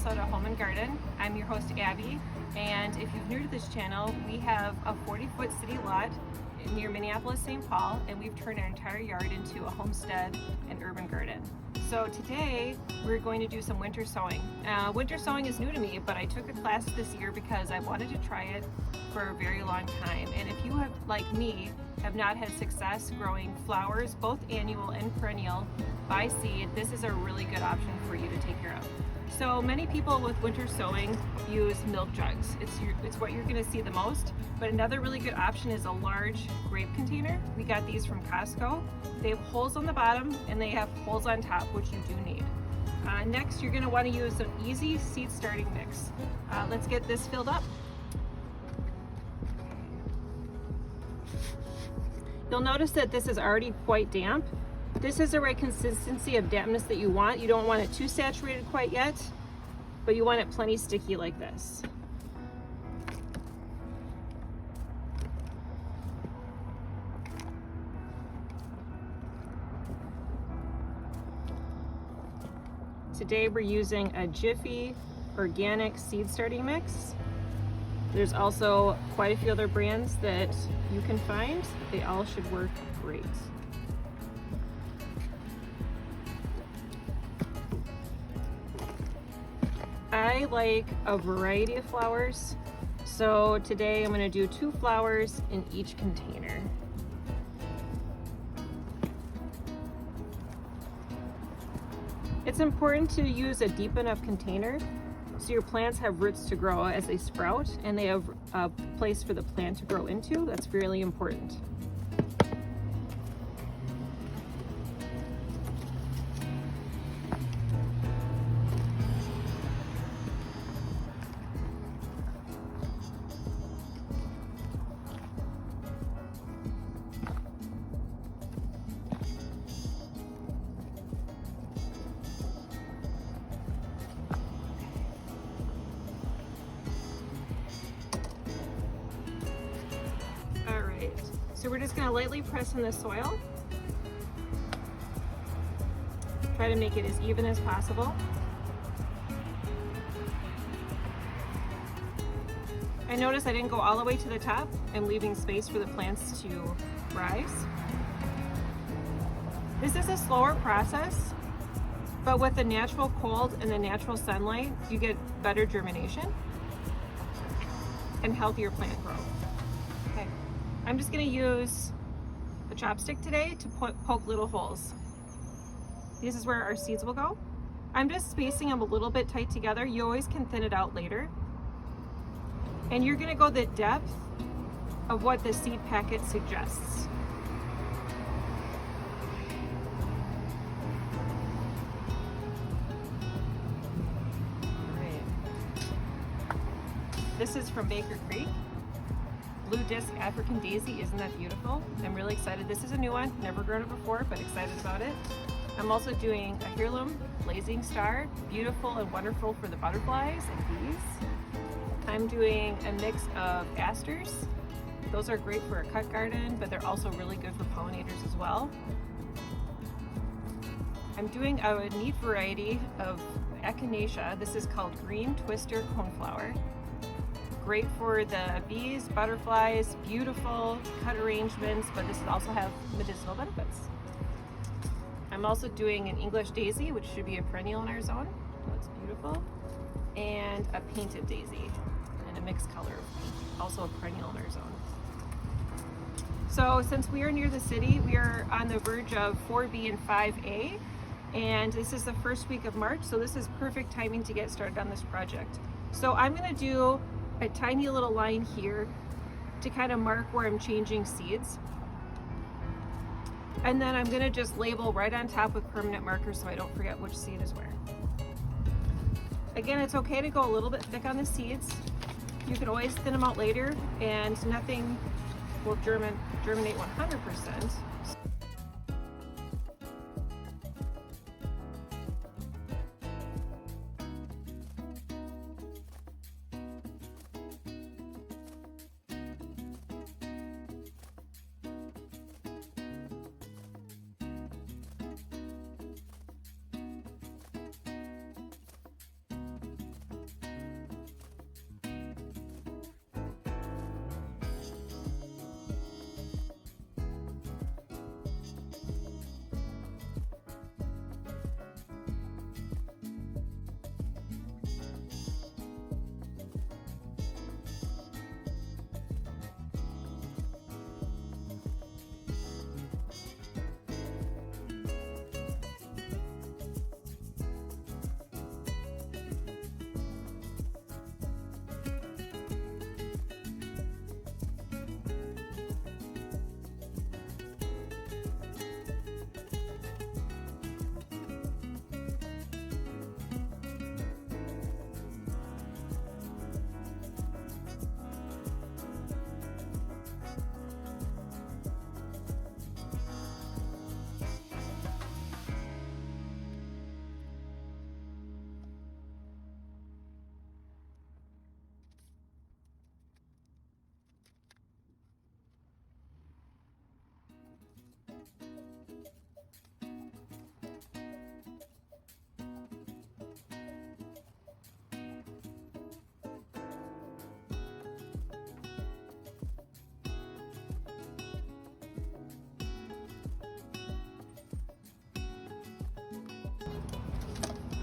Minnesota Home and Garden. I'm your host Abby, and if you're new to this channel, we have a 40-foot city lot near Minneapolis, St. Paul, and we've turned our entire yard into a homestead and urban garden. So today we're going to do some winter sowing. Winter sowing is new to me, but I took a class this year because I wanted to try it for a very long time. And if you have, like me, have not had success growing flowers, both annual and perennial, by seed, this is a really good option for you to take care of. So many people with winter sowing use milk jugs. It's what you're going to see the most. But another really good option is a large grape container. We got these from Costco. They have holes on the bottom and they have holes on top, which you do need. Next, you're going to want to use an easy seed starting mix. Let's get this filled up. You'll notice that this is already quite damp. This is the right consistency of dampness that you want. You don't want it too saturated quite yet, but you want it plenty sticky like this. Today we're using a Jiffy organic seed starting mix. There's also quite a few other brands that you can find. They all should work great. I like a variety of flowers, so today I'm going to do 2 flowers in each container. It's important to use a deep enough container so your plants have roots to grow as they sprout, and they have a place for the plant to grow into. That's really important. So we're just going to lightly press in the soil. Try to make it as even as possible. I noticed I didn't go all the way to the top. I'm leaving space for the plants to rise. This is a slower process, but with the natural cold and the natural sunlight, you get better germination and healthier plant growth. Okay. I'm just going to use a chopstick today to poke little holes. This is where our seeds will go. I'm just spacing them a little bit tight together. You always can thin it out later. And you're going to go the depth of what the seed packet suggests. All right. This is from Baker Creek. Blue Disc African Daisy, isn't that beautiful? I'm really excited. This is a new one, never grown it before, but excited about it. I'm also doing a heirloom blazing star, beautiful and wonderful for the butterflies and bees. I'm doing a mix of asters. Those are great for a cut garden, but they're also really good for pollinators as well. I'm doing a neat variety of echinacea. This is called green twister coneflower. Great for the bees, butterflies, beautiful cut arrangements, but this also have medicinal benefits. I'm also doing an English daisy, which should be a perennial in our zone. That's beautiful. And a painted daisy in a mixed color, also a perennial in our zone. So since we are near the city, we are on the verge of 4B and 5A, and this is the first week of March, so this is perfect timing to get started on this project. So I'm going to do a tiny little line here to kind of mark where I'm changing seeds. And then I'm going to just label right on top with permanent markers so I don't forget which seed is where. Again, it's okay to go a little bit thick on the seeds. You can always thin them out later and nothing will germinate 100%.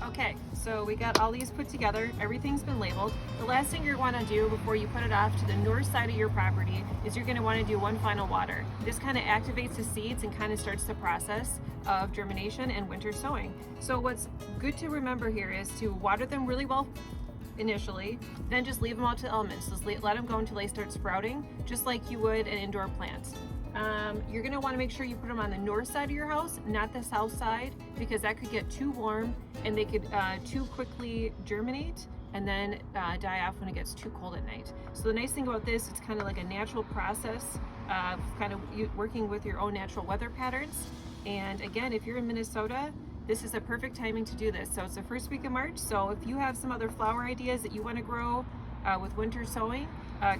Okay, so we got all these put together. Everything's been labeled. The last thing you're want to do before you put it off to the north side of your property is you're going to want to do one final water. This kind of activates the seeds and kind of starts the process of germination and winter sowing. So what's good to remember here is to water them really well initially, then just leave them out to the elements. Just let them go until they start sprouting, just like you would an indoor plant. You're going to want to make sure you put them on the north side of your house, not the south side, because that could get too warm and they could too quickly germinate and then die off when it gets too cold at night. So the nice thing about this, it's kind of like a natural process of kind of working with your own natural weather patterns. And again, if you're in Minnesota, this is a perfect timing to do this. So it's the first week of March. So if you have some other flower ideas that you want to grow with winter sowing,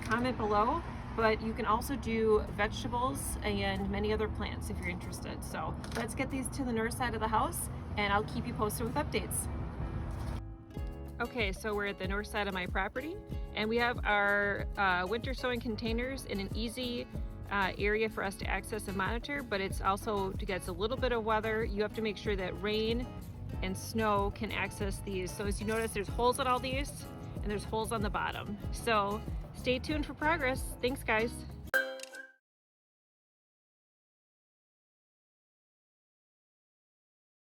comment below. But you can also do vegetables and many other plants if you're interested. So let's get these to the north side of the house and I'll keep you posted with updates. Okay, so we're at the north side of my property and we have our winter sowing containers in an easy area for us to access and monitor, but it's also to get a little bit of weather. You have to make sure that rain and snow can access these. So as you notice, there's holes on all these and there's holes on the bottom. So stay tuned for progress. Thanks, guys.